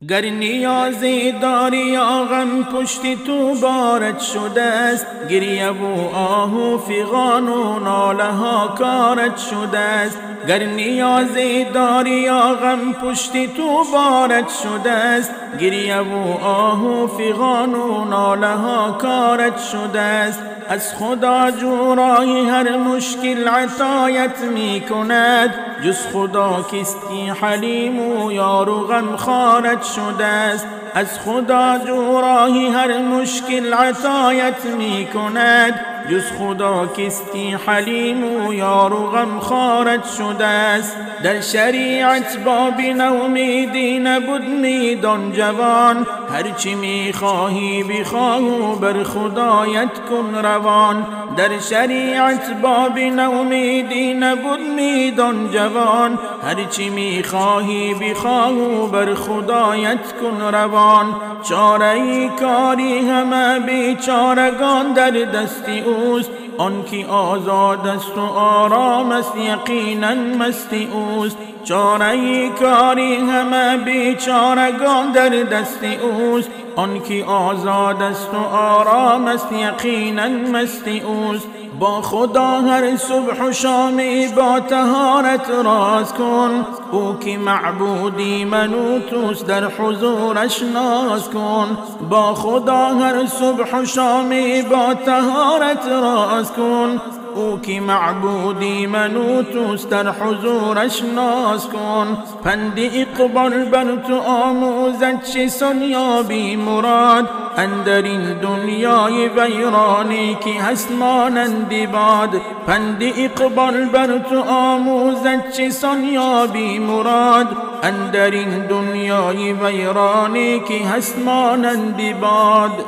گر نیازی داری یا غم پشتی تو بارت شده است، گریه و آه و فغان و ناله ها کارت شده است. گر نیازی داری یا غم پشتی تو بارت شده است، گریه و آه و فغان و ناله ها کارت شده است. از خدا جو راهی هر مشکل عطایت می کند، جز خدا کیستی حلیم و یار و غم خارت شده است. از خدا جو راهی هر مشکل عطایت می کند، جز خدا کیستی حلیم و یار و غم خارت شده است. در شریعت باب نومیدی نبود میدان جوان، هرچی میخواهی بخواه و بر خدایت کن روان. در شریعت باب نومیدی نبود میدان جوان، هرچی میخواهی بخواه و بر خدایت کن روان. چاره کاری همه بیچارگان در دستی اوست، آنکی آزاد است و آرام است یقینا مستی اوست. چاره کاری همه بیچارگان در دستی اوست، آنکی آزاد است و آرام است یقینا مستی اوست. با خدا هر صبح و شامی با طهارت راز کن، او که معبودی منوتوست در حضورش ناز کن. با خدا هر صبح و شامی با طهارت راز کن، او که معبودی منوتوست در حضورش ناز کن. پند اقبال بر تو آموزد چه سنیابی مراد، اندر این دنیای ویرانی که هست مانند باد. پند اقبال بر تو آموزد چه سنیابی مراد، اندر این دنیای ویرانی که هست مانند باد.